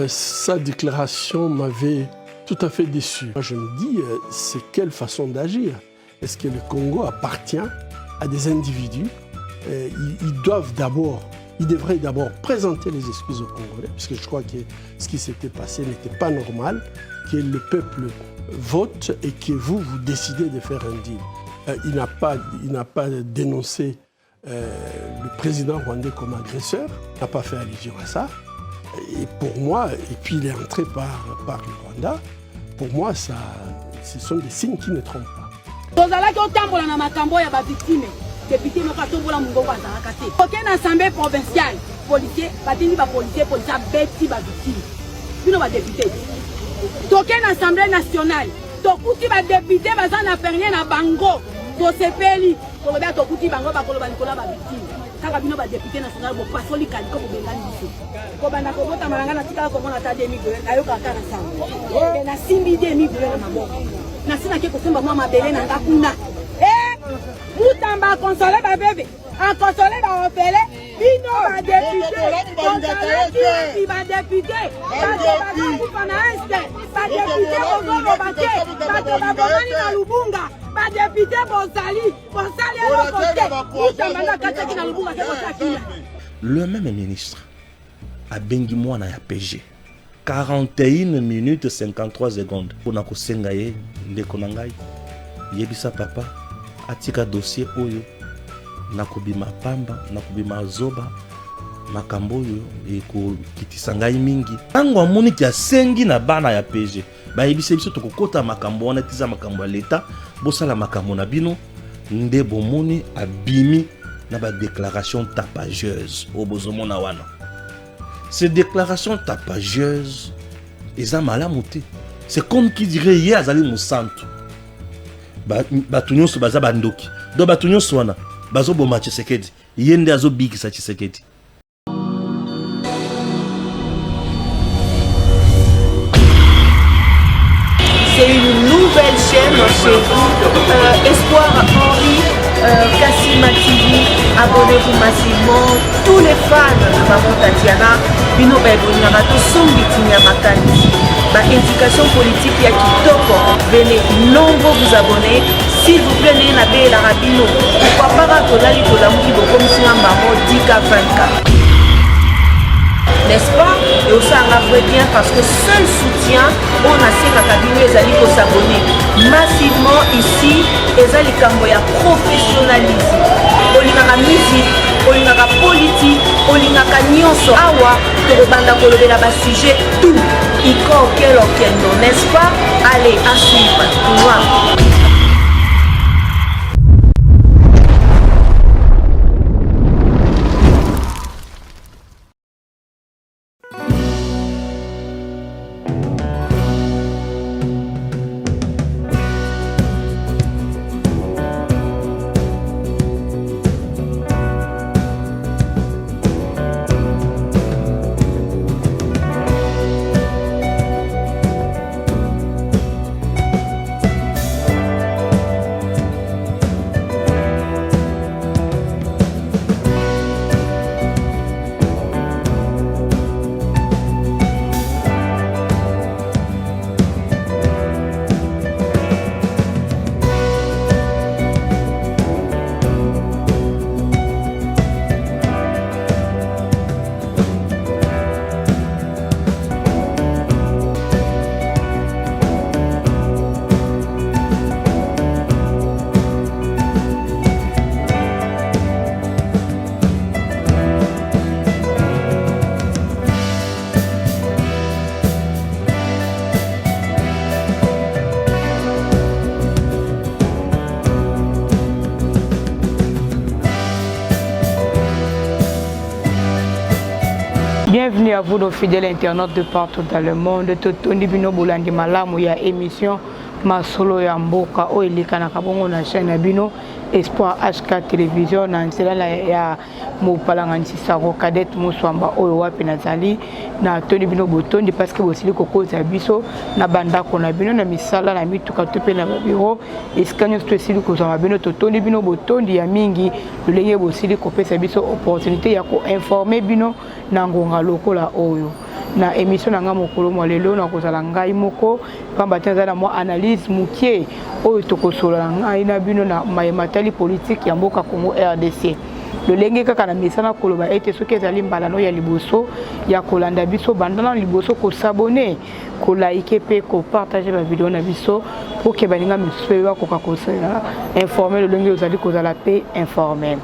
Sa déclaration m'avait tout à fait déçu. Moi, je me dis, c'est quelle façon d'agir? Est-ce que le Congo appartient à des individus? Ils devraient d'abord présenter les excuses aux Congolais, puisque je crois que ce qui s'était passé n'était pas normal, que le peuple vote et que vous décidez de faire un deal. Il n'a pas dénoncé le président rwandais comme agresseur, il n'a pas fait allusion à ça. Et pour moi, et puis il est entré par le Rwanda, pour moi, ce sont des signes qui ne trompent pas. Député moko atombola mungongo azalaka te. Aucune assemblée provinciale, policier, batindi ba policier beti ba victime. Bino ba député. Aucune assemblée nationale, tokuti ba député baza na pernier na bango. To sepeli, to ba tokuti bango ba koloba nikola ba victime. Kaka bino ba député national bo pasoli kaliko bo bengani biso. Ko bana ko bota malanga na tika ko mona ta demi go ayoka kana sango. Na simbi demi go na maboko. Na sina ke ko semba mama bele na ngakuna. Moutamba consolé ba bébé, a consolé ba opélé, bino ba député, consolé ba député, ba député Ogogo Baké, ba Bomani na Lubunga, ba député Bonsali à côté, Moutamba na Kataki na Lubunga c'est quoi? Le même ministre a bengi mwana ya PG 41 minutes 53 secondes pour na kosengaye ndeko na ngai yebisa papa atika dossier oyo nakobima pamba nakobima zoba makambo oyo ekokitisa ngai mingi ntango amoni ki asengi na bana ya PG bayebisa biso tokokota makambo wana tiza makambo ya leta bosala makambo na bino nde bomoni abimi na ba déclaration tapageuse au bozomona wana. Ces déclarations tapageuses eza malamu te. C'est comme qui dirait hier azali musantu. Batu nyonso baza bandoki. Do batu nyonso wana bazo boma Tshisekedi. Yende azo bikisa Tshisekedi. C'est une nouvelle chaîne chez vous, Espoir Henri, Kassima TV, abonnez-vous massivement, tous les fans de Maman Tatiana, Bino Baibonarato, Sombitinia Makani, éducation politique ya Kitoko, venez nombreux vous abonner, s'il vous plaît, n'ayez la rabino, pourquoi pas Tolali Tolamuki Bokomsina Maman Dika 24. N'est-ce pas? Et aussi un vrai bien parce que seul soutien, on a ces cabinets et pour s'abonner massivement ici, et ça les camboya professionnalisme. Olingaka musique, olingaka politique, olingaka nyonso awa, to banda kolobela ba sujet tout. Iko quel non, n'est-ce pas? Allez, à suivre. Wow. Bienvenue à vous, nos fidèles internautes de partout dans le monde. Totoni bino bolandi malamu ya émission Masolo ya Mboka o elika kabongo na chaîne ya bino Espoir HK Télévision na nzela ya mopalanga nsisako Kadete Muswamba oyo wapi nazali na toni bino botondi parce que bosili kokoza biso na bandako na bino na misala na mituka to pe na babiro eskanyo spesili kozama bino totoni bino botondi ya mingi lolenge bosili kopesa biso opportunité ya ko informer bino na ngonga lokola oyo na émission na nga mokolo mo lelo na kozala ngai moko pamba teza na mo analyse mukie oyo tokosola ngai na bino na mayematali politique ya mboka Congo RDC. lolenge kaka na misana koloba ete soki ezali mbalano ya liboso ya kolanda biso bandana liboso ko s'abonner ko like pe ko partager ba vidéo na biso pour que baninga misusu ba ko kakosela informer lolenge ozali kozala pe informer.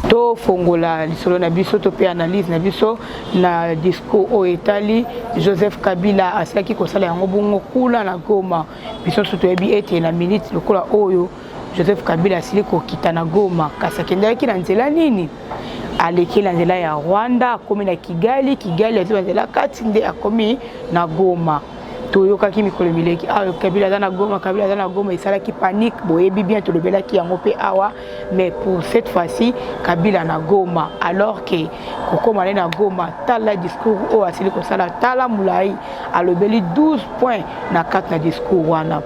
To fongola lisolo na biso to pe analyse na biso na discours o etali Joseph Kabila asaki kosala yango bongo kula na Goma biso soto ebi ete na minute lokola oyo Joseph Kabila asili kokita na Goma kasi akendaki na nzela nini aleki na nzela ya Rwanda akomi na Kigali aziba nzela kati nde akomi na Goma toyokaki mikolo mileki Kabila aza na Goma esalaki panique boyebi bien tolobelaki yango pe awa mais pour cette fois-ci Kabila na Goma alors que kokoma na Goma tala discours o asili kosala tala mulai alobeli 12 points na 4 na discours wana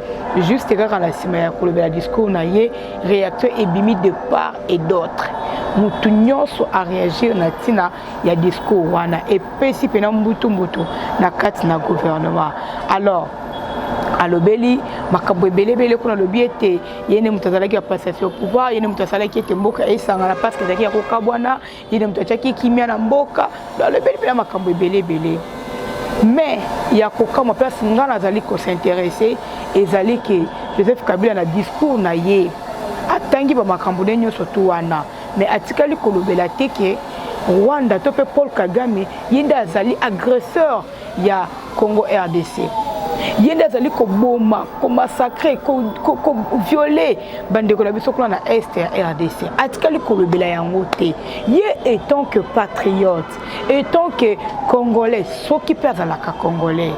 juste kaka na sima ya kolobela discours na ye réacteur ebimi de part et d'autre mutu nyonso a réagir na tina ya discours wana epesi pena mbutu na kati na gouvernement alors alobeli makambo ebelebele kuna lobi ete yene mutu azalaki ya passation au pouvoir yene mutu asalaki ete mboka esangana parce que ezalaki ya kokabwana yene mutu atiaki kimia na mboka alobeli pena makambo ebelebele mais ya kokama place nga nazali s'intéresser ezali ke Joseph Kabila na discours na ye atangi ba makambo ne nyonso tu wana mais atikali kolobela te ke Rwanda to pe Paul Kagame yende azali agresseur ya Congo RDC yende azali ko boma ko massacrer ko violer bandeko na biso na est ya RDC atikali kolobela yango te ye étant que patriote étant que congolais soki pe azalaka congolais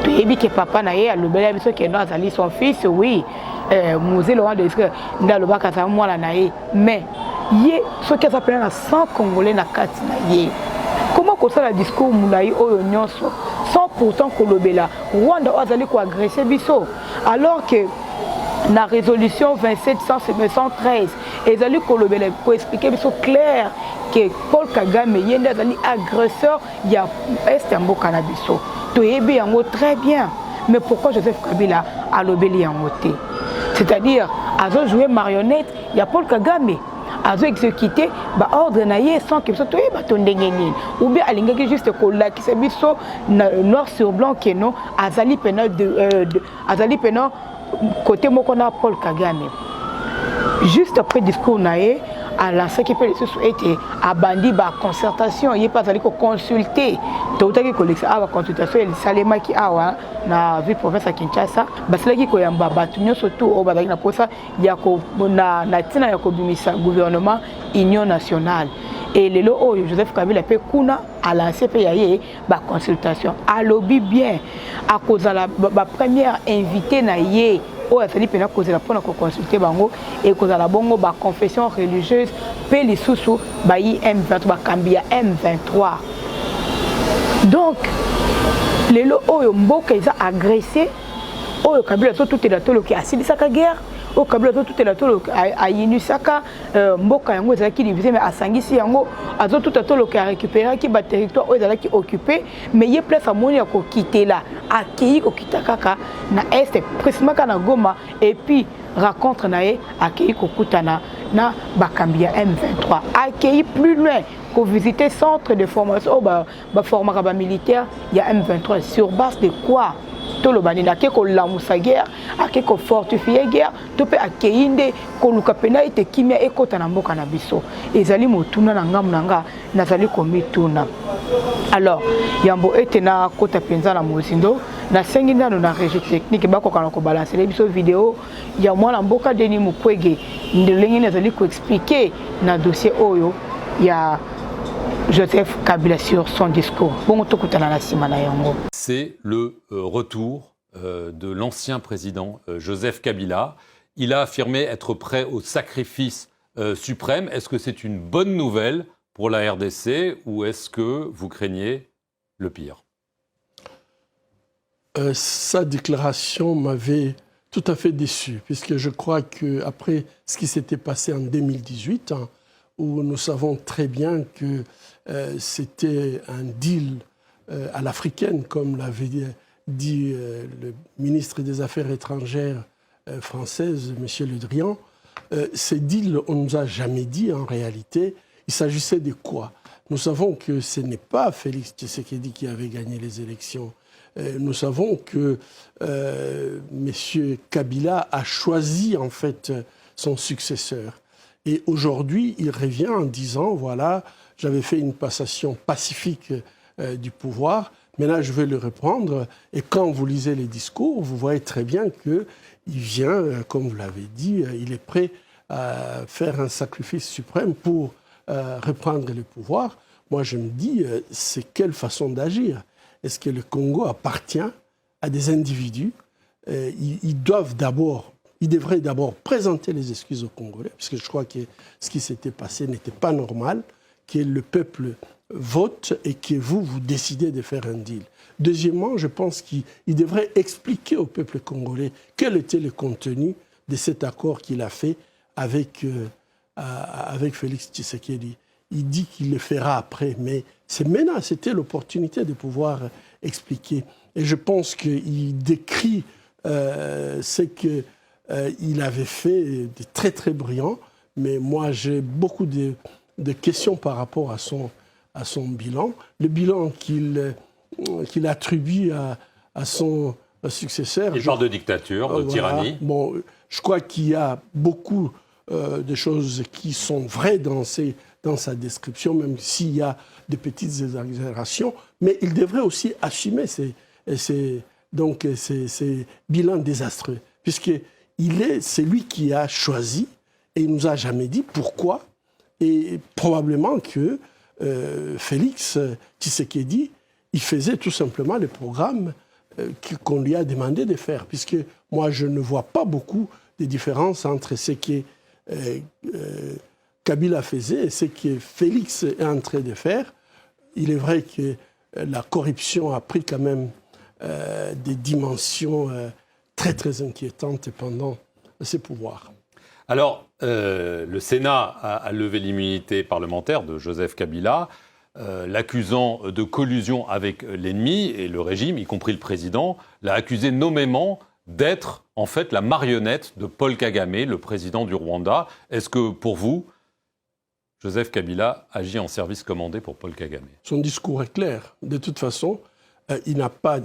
toyebi ke papa na ye alobela biso ke no azali son fils oui Mosé Laurent de Israël ndalobaka za mwana na ye mais ye soki azapela na 100 congolais na kati na ye comment kosala discours mulai oyo nyonso sans pourtant kolobela Rwanda azali ko agresser biso alors que na résolution 2713 ezali kolobela ko expliquer biso clair que Paul Kagame yende azali agresseur ya est mboka na biso toyebi yango très bien mais pourquoi Joseph Kabila alobeli yango te c'est-à-dire azo jouer marionnette ya Paul Kagame azo exécuter ba ordre na ye sans que biso toyeba to ndenge nini ou bien alingaki juste kolakisa biso noir sur blanc que non azali pena azali pena côté moko na Paul Kagame juste après discours na ye a lancé qui peut les sous été abandi ba concertation il pas allé ko consulter tout à collection a consultation il salema ki awa na ville province à Kinshasa baselaki ko yamba batu nyo surtout o bazaki na posa ya ko na tina ya ko bimisa gouvernement union nationale et lelo oyo Joseph Kabila pe kuna a lancé pe yaye ba consultation a lobby bien à cause la ba première invité na ye o azali pena kozela pona ko consulter bango et kozala bongo ba confession religieuse pe lisusu ba M23 ba kambia M23 donc lelo oyo mboka eza agressé oyo Kabila to tout la tolo ki asilisaka guerre o Kabila to tout la tolo ayinisaka mboka yango ezalaki divisé mais asangisi yango azo tout la tolo ki récupérer ki ba territoire oyo ezalaki occupé mais ye place amoni ya ko kitela akei ko kitakaka na est précisément na Goma et puis rencontre na ye akei ko kutana na bakambia M23 akei plus loin ko visiter centre de formation ba formaka ba militaire ya M23 sur base de quoi to lo banina ke ko lamusa guerre ake ko fortifier guerre to pe akeinde ko luka pena ite kimia ekota na mboka na biso ezali motuna na ngamu nanga nazali ko mituna alors yambo ete na kota penza na mozindo na sengi ndano na régie technique bako kana ko balancer biso vidéo ya mwana mboka Denis Mukwege ndelengi nazali ko expliquer na dossier oyo ya Joseph Kabila sur son discours. C'est le retour de l'ancien président Joseph Kabila. Il a affirmé être prêt au sacrifice suprême. Est-ce que c'est une bonne nouvelle pour la RDC ou est-ce que vous craignez le pire? Sa déclaration m'avait tout à fait déçu, puisque je crois qu'après ce qui s'était passé en 2018, où nous savons très bien que c'était un deal à l'africaine, comme l'avait dit le ministre des Affaires étrangères française, M. Le Drian. Ces deals, on ne nous a jamais dit en réalité, il s'agissait de quoi? Nous savons que ce n'est pas Félix Tshisekedi qui avait gagné les élections. Nous savons que M. Kabila a choisi en fait son successeur. Et aujourd'hui, il revient en disant, voilà, j'avais fait une passation pacifique du pouvoir, maintenant je vais le reprendre. Et quand vous lisez les discours, vous voyez très bien qu'il vient, comme vous l'avez dit, il est prêt à faire un sacrifice suprême pour reprendre le pouvoir. Moi, je me dis, c'est quelle façon d'agir? Est-ce que le Congo appartient à des individus? Ils devraient d'abord présenter les excuses aux Congolais, parce que je crois que ce qui s'était passé n'était pas normal, que le peuple vote et que vous décidez de faire un deal. Deuxièmement, je pense qu'il devrait expliquer au peuple congolais quel était le contenu de cet accord qu'il a fait avec Félix Tshisekedi. Il dit qu'il le fera après, mais c'est maintenant, c'était l'opportunité de pouvoir expliquer. Et je pense qu'il décrit ce qu'il avait fait de très très brillant, mais moi j'ai beaucoup de questions par rapport à son bilan. Le bilan qu'il attribue à son successeur. Il parle de dictature, de tyrannie. Bon, je crois qu'il y a beaucoup de choses qui sont vraies dans sa description, même s'il y a de petites exagérations, mais il devrait aussi assumer ces bilans désastreux, c'est lui qui a choisi et il ne nous a jamais dit pourquoi, et probablement que Félix Tshisekedi, il faisait tout simplement le programme qu'on lui a demandé de faire, puisque moi je ne vois pas beaucoup de différence entre ce que Kabila faisait et ce que Félix est en train de faire. Il est vrai que la corruption a pris quand même des dimensions très très inquiétantes pendant ses pouvoirs. Alors, le Sénat a levé l'immunité parlementaire de Joseph Kabila, l'accusant de collusion avec l'ennemi, et le régime, y compris le président, l'a accusé nommément d'être en fait la marionnette de Paul Kagame, le président du Rwanda. Est-ce que pour vous, Joseph Kabila agit en service commandé pour Paul Kagame? Son discours est clair. De toute façon, il n'a pas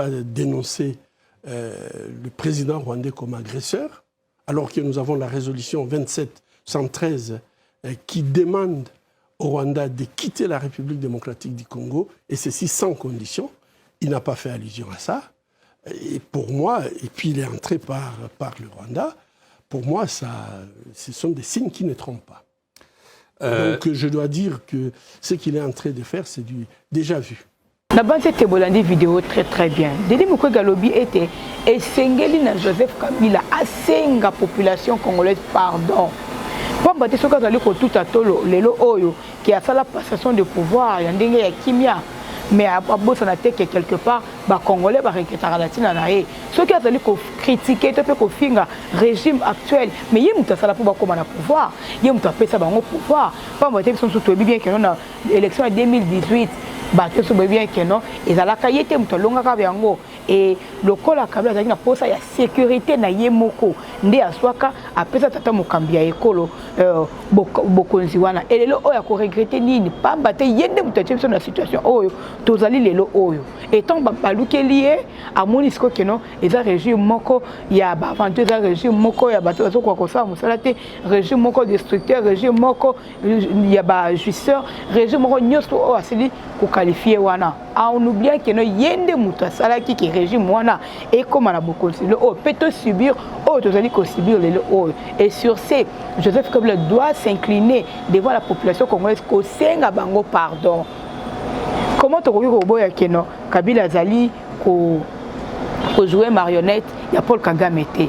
dénoncé le président rwandais comme agresseur, alors que nous avons la résolution 2713 qui demande au Rwanda de quitter la République démocratique du Congo, et ceci sans condition. Il n'a pas fait allusion à ça. Et pour moi, et puis il est entré par le Rwanda, pour moi, ce sont des signes qui ne trompent pas. Donc je dois dire que ce qu'il est en train de faire, c'est du déjà vu. La base était bolandi vidéo très très bien. Dédé Mukwege Galobi était et Sengeli na Joseph Kabila a senga population congolaise pardon. Pour battre ce cas d'aller tout à tolo lelo oyo qui a fait la passation de pouvoir yandenge ya kimia. Mais à bout on a été quelque part ba congolais ba récupérer la tina naé ceux qui a fallu critiquer te ko finga régime actuel mais yé muta sala pour ba comme na pouvoir yé muta pesa bango pouvoir pas moi sont surtout bien que non élection en 2018 ba te so bien que non et ala kayete muta longa ka bango et le col a kabla za na posa ya sécurité na yé moko ndé aswaka apesa tata mokambia ekolo bokonzi wana et lelo oya ko regretter nini pas baté yende muta tshebso na situation oyo tozali lelo oyo étant baluki lié à monisco que non et ça régime moko ya ba aventure ça régime moko ya bato zo ko ça musalate régime moko destructeur régime moko ya ba jouisseur régime moko nyoso o asili ko qualifier wana a on oublie que non yende muta sala ki régime wana et comme na bokonzi le o peut subir o tozali ko subir lelo o et sur ce Joseph Kabila doit s'incliner devant la population congolaise ko senga bango pardon. Comment tu vois que non Kabila Zali ko jouer marionnette ya Paul Kagame té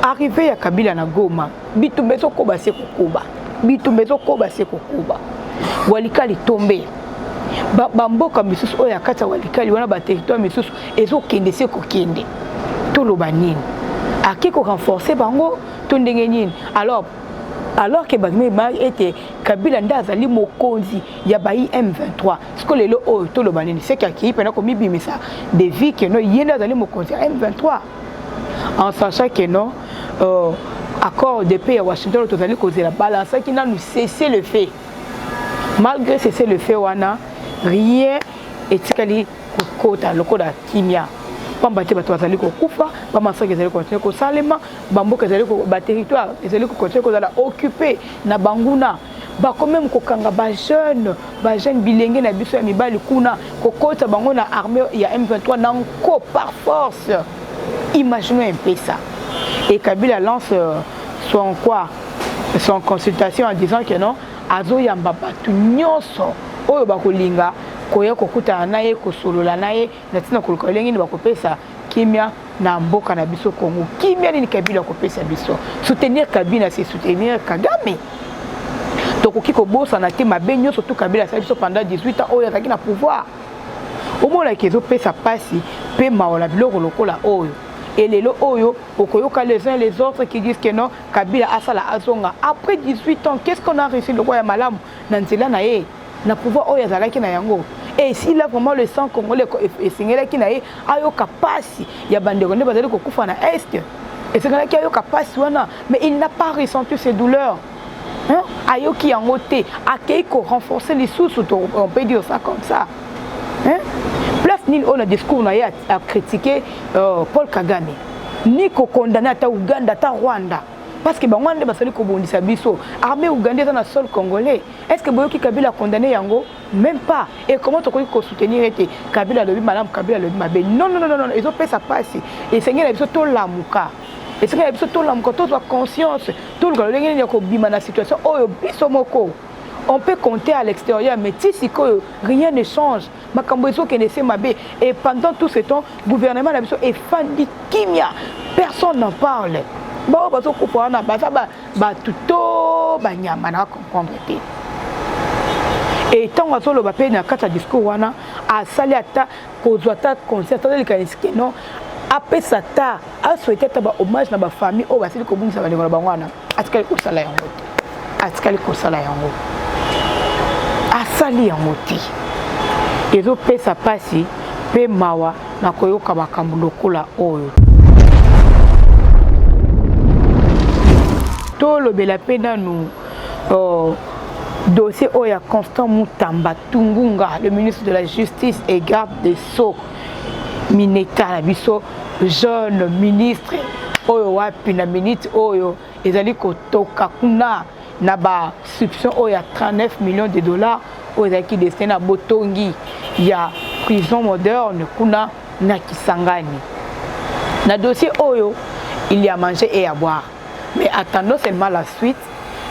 arrivé ya Kabila na Goma bitumbezo ko base ko kuba bitumbezo ko base ko kuba walikali tomber bamboka misusu oya kata walikali wana ba territoire misusu ezo kende se ko kende to lo banini akiko renforcer bango to ndenge nini alors alors que Bagme était Kabila ndazali mokonzi ya bayi M23 ce que lelo o to lo banini c'est qui pendant comme bimisa des vies que no yenda zali mokonzi ya M23 en sachant que non accord de paix à Washington tozali causer la balance qui n'a nous cessé le fait malgré cesser le fait wana rien etikali kokota lokola kimia pambate bato bazali kokufa bamasaka ezali continuer kosalema bamboka ezali ko ba territoire ezali ko continuer kozala occupé na banguna ba quand même kokanga ba jeune bilenge na biso ya mibali kuna kokota bango na armée ya M23 nanko par force. Imaginez un peu ça. Et Kabila lance son consultation en disant que non azo yamba batu nyonso oyo bakolinga koya kokuta naye kosolola naye natina koluka lengi bakopesa kimia na mboka na biso Congo. Kimia ni Kabila kopesa biso. Soutenir Kabila c'est soutenir Kagame. Donc okiko bosa na te mabe nyonso tout Kabila sa biso pendant 18 ans oyo azaki na pouvoir. Au moins la kezo pesa pasi pe maola biloko lokola oyo. Et les oyo okoyoka les uns les autres qui disent que non Kabila asala azonga après 18 ans qu'est-ce qu'on a réussi le roi ya malamu na nzela na ye na pouvoir oyo azalaki na yango. Et s'il a vraiment le sang congolais et singelaki na ye ayoka pasi ya bandeko nde bazali kokufa na est et singelaki ayoka pasi wana mais il n'a pas ressenti ces douleurs. Hein? Ayoki yango te akei ko renforcer les sous on peut dire ça comme ça. Hein? Place ni on a discours na ya a critiquer Paul Kagame ni ko condamner ta Uganda ta Rwanda parce que bangwande basali ko bondisa biso armée ougandais na sol congolais. Est-ce que boyoki Kabila condamné yango? Même pas. Et comment tu peux soutenir était Kabila le madame Kabila le mabe? Non, ils ont fait ça passer. Et Seigneur a besoin tout l'amuka. Et Seigneur a besoin tout l'amuka, tout la conscience, tout le gars qui bima na situation oh biso moko. On peut compter à l'extérieur, mais si rien ne change, et pendant tout ce temps, le gouvernement est fan de Kimia. Personne n'en parle. Et tant que le papier n'a qu'à discours, a sali ata, kozwata concert, non, après ça, a souhaité hommage à ma famille, oh, c'est comme ça va les voir. Atkali kosala yango. Atkali kosala yango. Asali yango ti. Ezo pesa pasi pe mawa na koyoka makambo lokola oyo. To lobela pe nanu dossier oya Constant Mutamba Tungunga, le ministre de la Justice et garde des Sceaux, Mineta na biso jeune ministre oyo wapi na minute oyo ezali kotoka kuna na ba subvention oya 39 millions de dollars oyo ezali destiné à botongi ya prison moderne kuna na Kisangani. Na dossier oyo il y a mangé et à boire, mais attendons seulement la suite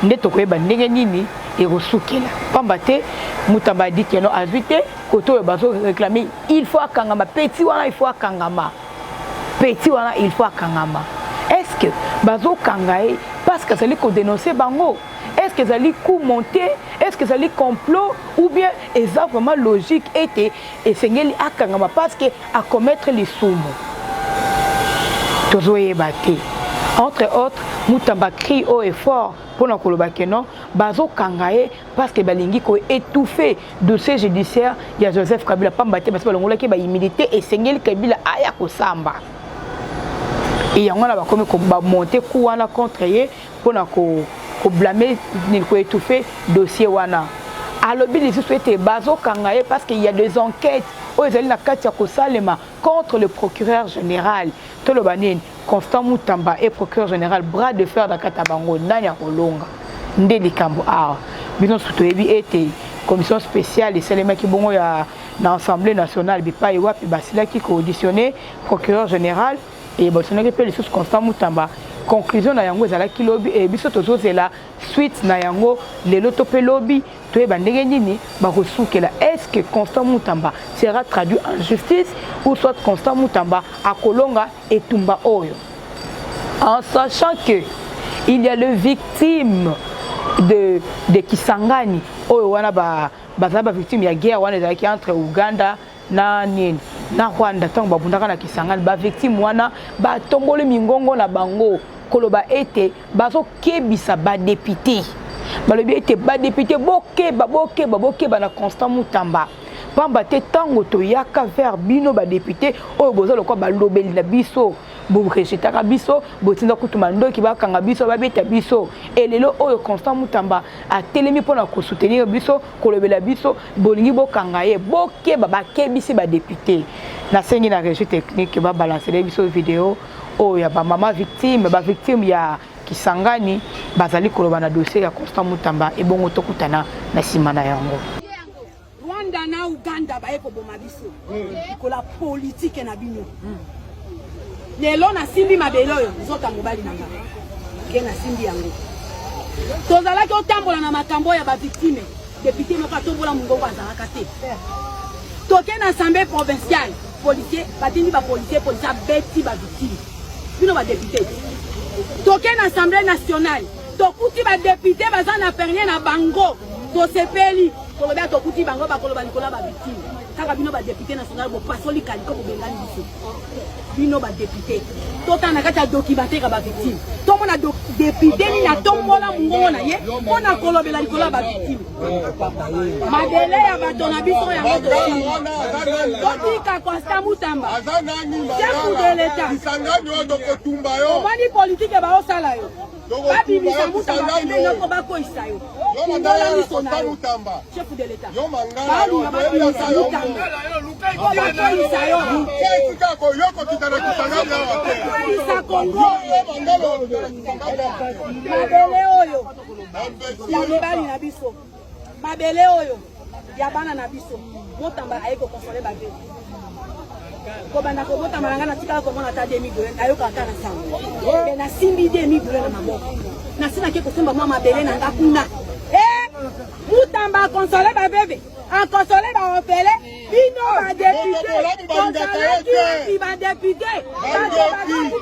nde tokoyeba ndenge nini erosukela pamba te Mutamba dit que non ajouté koto yo bazo réclamer il faut akangama petit wana il faut akangama petit wana il faut akangama. Est-ce que bazo kangae parce que ça li ko dénoncer bango? Est-ce que ça li coup monter? Est-ce que ça li complot ou bien exactement logique était et sengeli akangama parce que à commettre les sumo tozoye baté. Entre autres, Mutamba crie haut et fort pour nous que non, bazo kangae parce que balingi ko étouffé dossier judiciaire il y a Joseph Kabila pambaté parce que l'ongola qui ba humilité et Sengeli Kabila aya ko samba. Et yango na ba comme ko ba monter coup wana contre ye pour na ko blâmer ni ko étouffer dossier wana. Alors bien les souhaiter bazo kangae parce qu'il y a des enquêtes aux ali na kati ya ko salema contre le procureur général Tolo Banine Constant Mutamba et procureur général bras de fer d'Akata Bango Nanya Kolonga Ndeli Kambo A bino sutoyebi été commission spéciale et Selema ki bongo ya na Assemblée nationale bipa ewa pi basila ki ko auditionner procureur général et bolsonaro pe le sous Constant Mutamba conclusion na yango ezala ki lobby et biso tozozela suite na yango lelo to pe lobby toyeba ndenge nini bakosukela. Est-ce que Constant Mutamba sera traduit en justice ou soit Constant Mutamba à Kolonga et Tumba Oyo, en sachant que il y a le victime de Kisangani Oyo wana ba victime ya guerre wana ezalaki entre Uganda na nini na Rwanda tango babundaka na Kisangani ba victime wana ba tombole mingongo na bango koloba ete bazo kebisa ba député balobi ete ba député bokeba na Constant Mutamba pamba te tango to yaka vers bino ba député oyo boza lokwa balobeli na biso bo rejetaka biso botinda kutuma ndoki bakanga biso babeta biso elelo oyo Constant Mutamba atelemi pona ko soutenir biso kolobela biso bolingi bokanga ye bokeba bakebisi ba député na sengi na régie technique ba balancer biso vidéo oyo ya ba mama victime ya Kisangani bazali koloba na dossier ya Constant Mutamba ebongo tokutana na simana yango Rwanda na Uganda baye ko boma biso kola politique na bino lelo na simbi mabelo yo zota mobali nanga ke na simbi yango tozala ki otambola na makambo ya ba victime député moko atombola mungongo azalaka te toke na assemblée provinciale policier batindi ba policier beti ba victime bino ba député toke na assemblée nationale tokuti ba député baza na pernier na bango tosepeli koloba tokuti bango bakoloba likola ba victime kaka bino ba député national bo pasoli kaliko bo bengani biso bino ba député totana kata documentaire ba victime to mona député ni na tombola mungongo na ye pona kolobela likola ba victime madele ya bato na biso ya moto totika Constant Mutamba chef de l'état omoni politique ba osala yo babimisa Mutamba pembeni noko bakoisa yo kindola miso na yo chef de l'état balinga babimisa Mutamba po bakoisa yo bakoisa Kongo mabele oyo ya mibali na biso mabele oyo ya bana na biso Mutamba ayeko konsole babe kobanda kobota malanga na tika komona ta demi goyen ayoka ata na sango e na simbi demi goyen na maboko na sina ke kosemba mwa mabele na ngakuna Mutamba konsole babebe a konsole ba opele bino ba député konsole ki ba député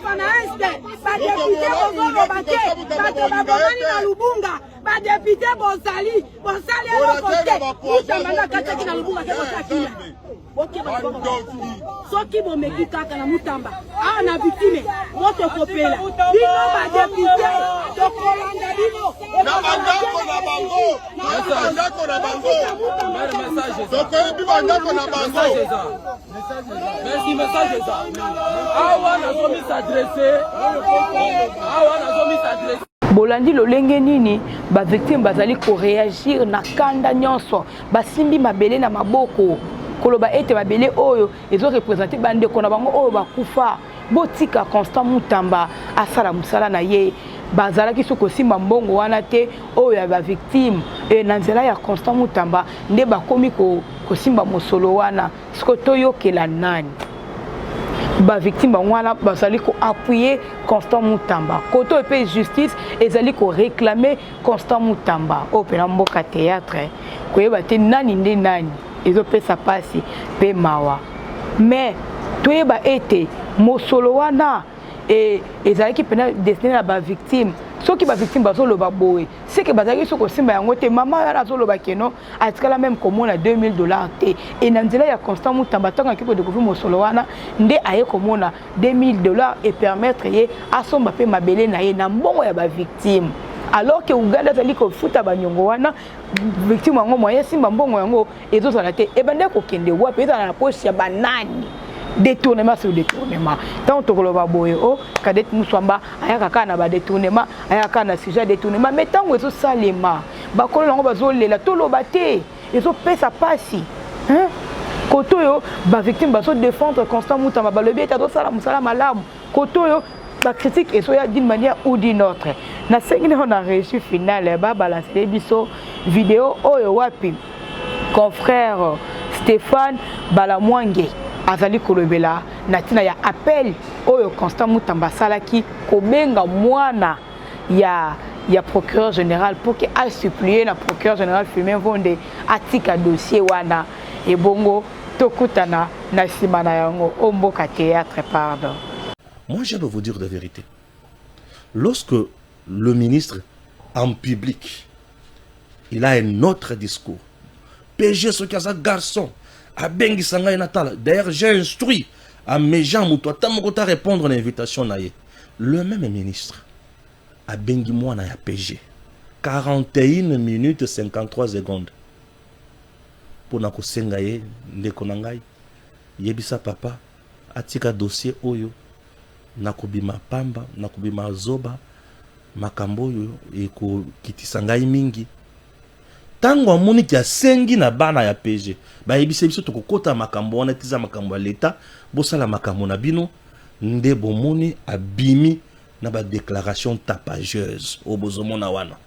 ba na este ba député bozolo bate ba bomani na Lubunga ba député bozali eloko te Mutamba na kati na Lubunga ke bosakila soki bomeki kaka na Mutamba awa na victime moto kopela bino ba député tokolanda bino na bandako na bango merci message eza awa nazomi s'adresser bolandi lolenge nini ba victime bazali ko réagir na kanda nyonso basimbi mabele na maboko koloba ete mabele oyo ezo représenter bandeko na bango oyo bakufa botika Constant Mutamba asala musala na ye bazalaki soko simba mbongo wana te oyo ya ba victime e na nzela ya Constant Mutamba nde bakomi ko simba mosolo wana siko toyokela nani ba victime wana bazali ko appuyer Constant Mutamba koto pe justice ezali ko réclamer Constant Mutamba o pena mboka théâtre koyeba te nani nde nani ezopesa pasi pe mawa mais toyeba ete mosolo wana ezalaki pena destiné na ba victime soki ba victime bazoloba boye c'est que bazalaki soko simba yango te mama yana azoloba keno atikala même komona $2000 te et na nzela ya Constant Mutamba tanga kiko découvrir mosolo wana nde aye komona $2000 et permettre ye asomba pe mabele na ye na mbongo ya ba victime alors que Uganda zali ko futa banyongo wana victime yango moyen simba mbongo yango ezozala te e bande ko kende wapi ezala na poche ya banani détournement sur détournement tant tokoloba boye o Kadete Muswamba ayaka kana ba détournement ayaka na sujet détournement mais tango ezo salema bakolo lango bazolela toloba te ezo pesa pasi koto yo ba victime baso défendre Constant Mutamba balobi eta do sala musala malamu koto yo ba critique et soya d'une manière ou d'une autre na sengine on a réussi finale ba balancer biso vidéo oyo wapi confrère Stéphane Balamwange azali kolobela na tina ya appel oyo Constant Mutamba salaki kobenga mwana ya procureur général pour que a supplier na procureur général Firmin Vonde atika dossier wana et bongo tokutana na simana yango omboka théâtre pardon. Moi, je vais vous dire la vérité. Lorsque le ministre, en public, il a un autre discours, PG ce qu'il y a garçon, à Bengi Sanga et Natal, d'ailleurs, j'ai instruit à mes gens, à répondre à l'invitation. Le même ministre, abengi mwana ya PG 41 minutes 53 secondes pona kosenga ye ndeko na ngai yebisa papa atika dossier oyo nakobima pamba nakobima zoba makambo oyo ekokitisa ngai mingi tango amoni ki asengi na bana ya PG bayebisa biso tokokota makambo wana tiza makambo ya leta bosala makambo na bino nde bomoni abimi na ba déclaration tapageuse au bozomona wana.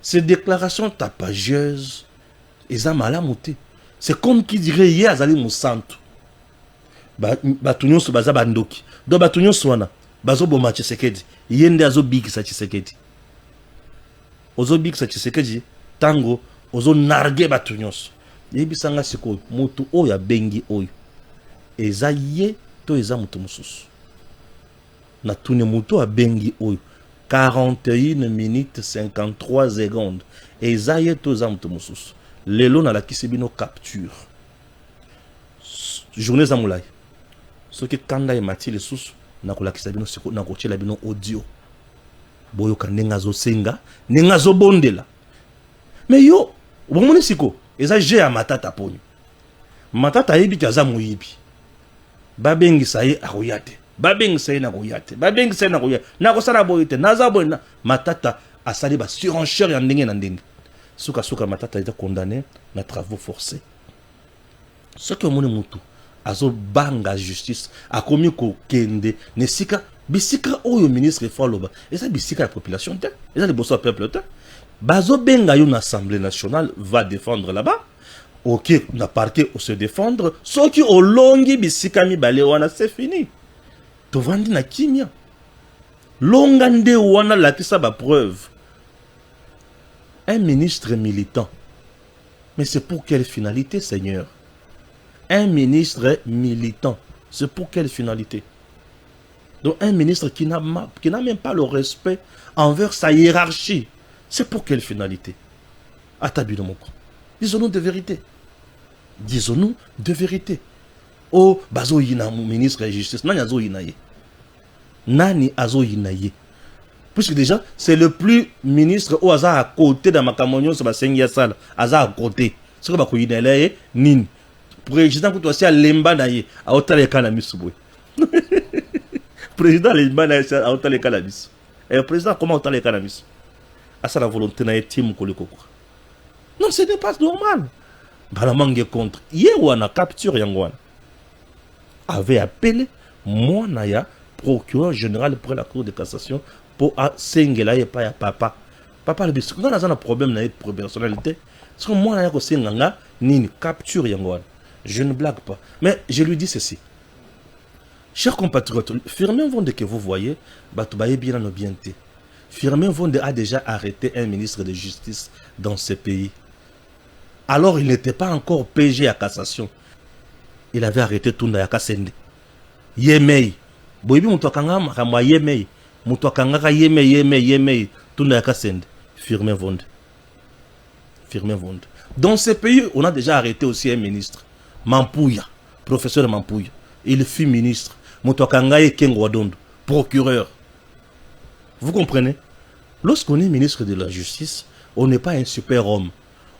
Ces déclarations tapageuses eza malamu te. C'est comme qui dirait hier azali musantu. Batu nyonso baza bandoki. Do batu nyonso wana bazo boma Tshisekedi. Yende azo bikisa Tshisekedi. Ozo bikisa Tshisekedi tango ozo narge batu nyonso. Yebisanga sikoyo mutu oyo abengi oyo. Eza ye to eza mutu mususu. Na tune mutu abengi oyo 41 minutes 53 secondes. Eza ye to eza mutu mususu. Lelo na la kisebino capture. Journée za mulai. Ce qui kanda e mati le susu na ko la kisebino siko na ko tshela bino audio. Boyo kanenga zo senga, nenga zo bondela. Mais yo, bomoni siko, eza je ya matata ponyo. Matata yebi kaza muyibi. Babengi saye akoyate. Babengi saye na koyate. Babengi saye na koyate. Na ko sala boyote, naza boyna matata asali ba surenchère ya ndenge na ndenge. Suka matata a été condamné na travaux forcés. Ce que mon mutu azo banga justice a commis ko kende ne sika bisika oyo ministre faloba et ça bisika la population te et ça le bosso peuple te bazo benga yo na assemblée nationale va défendre là-bas. OK, na parquet au se défendre ce qui au longi bisika mi balé wana c'est fini. To vandi na kimia. Longande wana la kisa ba preuve. Un ministre militant. Mais c'est pour quelle finalité, Seigneur? Un ministre militant. C'est pour quelle finalité? Donc un ministre qui n'a même pas le respect envers sa hiérarchie. C'est pour quelle finalité? Atabinomoko. Disons-nous de vérité. Disons-nous de vérité. Oh, bazo yina ministre de justice. Nani azo yinaye. Nani azo yinaye. Puisque déjà, c'est le plus ministre au hasard à côté de ma camonnion sur ma sengia sale. Hasard à côté. C'est comme il est nin. Président pour toi, c'est à l'embanaye. À Otale Cannabis. Président l'embanaye à Otale Cannabis. Et président, comment Otale Cannabis? À ça, la volonté n'a été mon collègue. Non, ce n'est pas normal. Balamangue contre. Hier, on a capturé Yangwan. Avait appelé moi, Naya, procureur général pour la Cour de cassation. Pour sengela et pas ya papa. Papa le bisou. Quand on a un problème na personnalité, parce que moi na ko senganga ni capture yangwan. Je ne blague pas. Mais je lui dis ceci. Chers compatriotes, Firmin Vonde que vous voyez, Batoubaye bien en obienté. Firmin Vonde a déjà arrêté un ministre de justice dans ce pays. Alors il n'était pas encore PG à cassation. Il avait arrêté Tunda Yakasende. Yemei. Boyebi mutokanga makamwa Yemei. Mutokanga yeme tunda yakasende Firmin Vonde. Firmin Vonde. Dans ce pays, on a déjà arrêté aussi un ministre, Mampouya, professeur Mampouya. Il fut ministre. Mutokanga Kengwadondo, procureur. Vous comprenez? Lorsqu'on est ministre de la Justice, on n'est pas un super homme.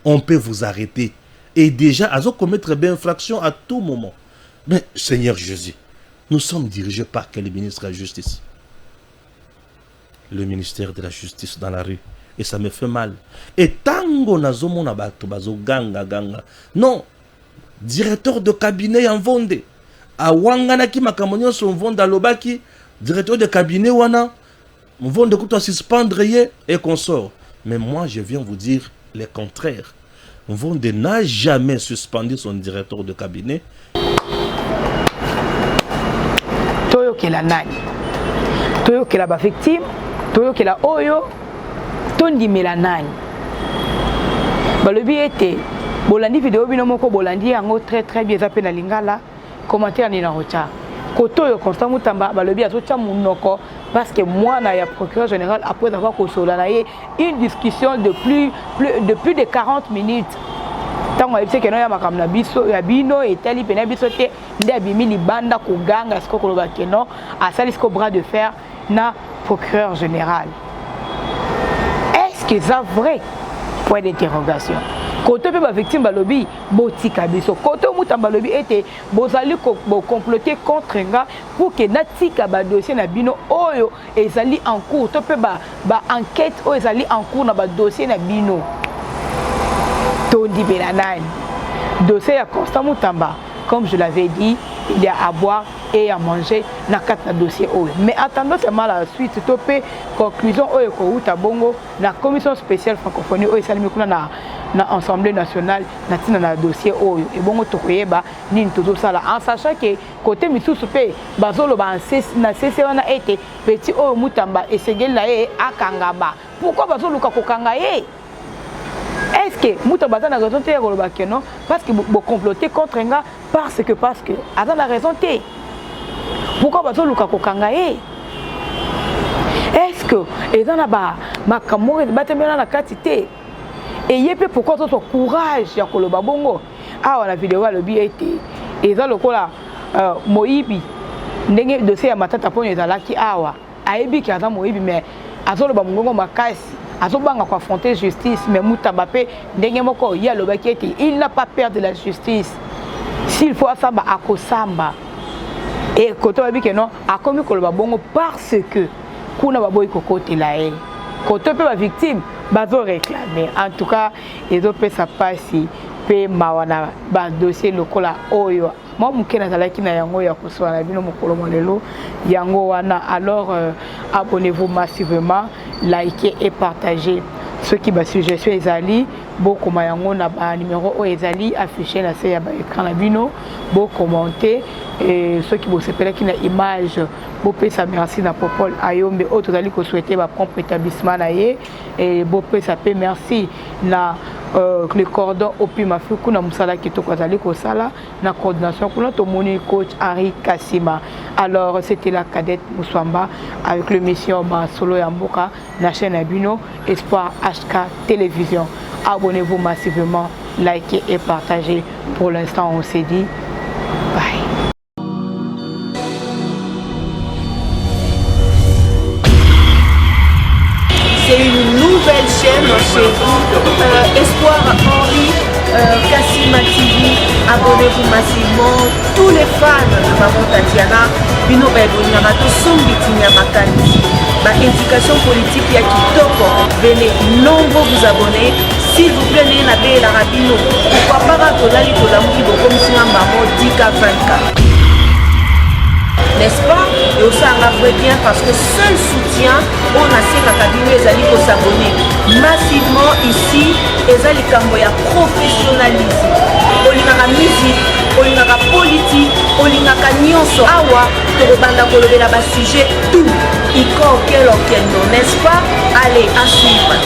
On peut vous arrêter et déjà à commettre des infractions à tout moment. Mais Seigneur Jésus, nous sommes dirigés par quel ministre de la Justice? Le ministère de la Justice dans la rue. Et ça me fait mal. Et tango nazomo na bato bazo ganga. Non. Directeur de cabinet en Vonde. A wangana ki makamonyo son Vonde alobaki. Directeur de cabinet wana. Vonde kuto suspendre ye et consort. Mais moi je viens vous dire le contraire. Vonde n'a jamais suspendu son directeur de cabinet. Toyo ke la nani. Toyo ke la ba victime. Toyo ke la oyo tondi melanani balobi ete bolandi vidéo bino moko bolandi yango très bien zape na lingala commentaire ni na rocha kotoyo Constant Mutamba balobi azotia munoko parce que moi na ya procureur général après avoir consolé na ye une discussion de plus de 40 minutes tango ayebise ke no ya makambo na biso ya bino etali pena biso te nde abimi libanda koganga siko koloba ke no asali siko bras de fer na procureur général. que ça vrai? Point d'interrogation. Côté pe ba victime balobi botika biso. Côté muta balobi était bozali ko comploter contre nga pour que natika ba dossier na bino oyo ezali en cours. To pe ba enquête oyo ezali en cours na ba dossier na bino. Tondi belanani. Dossier ya Constant Mutamba, comme je l'avais dit, il y a à boire et à manger dans 4 dossiers. Mais attendons seulement la suite. Topé conclusion au bongo la commission spéciale francophonie au salimikuna na Assemblée nationale na dossier oyo et bongo tokoyeba ni tout ça là en sachant que côté misusu pe bazolo ba na cesse wana été petit oyo Mutamba esengeli na ye akangaba. Pourquoi bazolo ka kokanga ye? Est-ce que Mutamba a raison de non? Parce que vous complotez contre un gars parce que a la raison de. Pourquoi vous avez dit est-ce que ils ont ma camoufle battement la quantité et il y a pourquoi tu as courage ya koloba bongo ah la vidéo le bi été ils ont le cola Moïbi ndenge dossier ya matata poni ezalaki awa ayebi ki aza Moïbi mais azoloba mongongo makasi azobanga ko affronter justice mais Mutamba pe ndenge moko ya lobaki ete il n'a pas peur de la justice s'il faut samba akosamba et koto babi ke non akomi koloba bongo parce que kuna baboyi kokote la e koto pe ba victime bazo réclamer en tout cas ils ont fait ça passer pe mawana ba dossier lokola oyo moi mukena zalaki na yango ya koswa na bino mokolo molelo yango wana alors abonnez-vous massivement, likez et partagez ceux qui ba suggestion ezali beaucoup yango na ba numéro o ezali affiché na se ya ba écran na bino bo commenter et ceux qui vous s'appellent qui na image bo pesa merci na Popol Ayombe autres ali ko souhaiter ba propre établissement na ye et bo pesa pe merci na le cordon au Pimafu kuna musala kitoko azali ko sala na coordination kuna to moni coach Henri Kassima. Alors c'était la cadette Mouswamba avec le mission Masolo ya Mboka na chaîne Abino Espoir HK Télévision. Abonnez-vous massivement, likez et partagez. Pour l'instant on s'est dit bye. C'est une nouvelle chaîne chez vous, Espoir Henri Kassima TV. Abonnez-vous massivement. Tous les fans de Maman Tatiana, Bino Baibonyama, tout son bitinya makani. Ma indication politique ya kitoko. Venez nombreux vous abonner. S'il vous plaît, n'ayez la rabino. Pourquoi pas Tolali Tolamuki comme si un maman 10K 20K. N'est-ce pas? Et aussi un vrai bien parce que seul soutien, on a ces cabinets, les alliés pour s'abonner massivement ici, les alliés camboya professionnalisme. On y a la musique, on y a la politique, on y a la nyonso. Awa, tu rebanda kolobe là bas sujet tout. Iko quel non, n'est-ce pas? Allez, à suivre.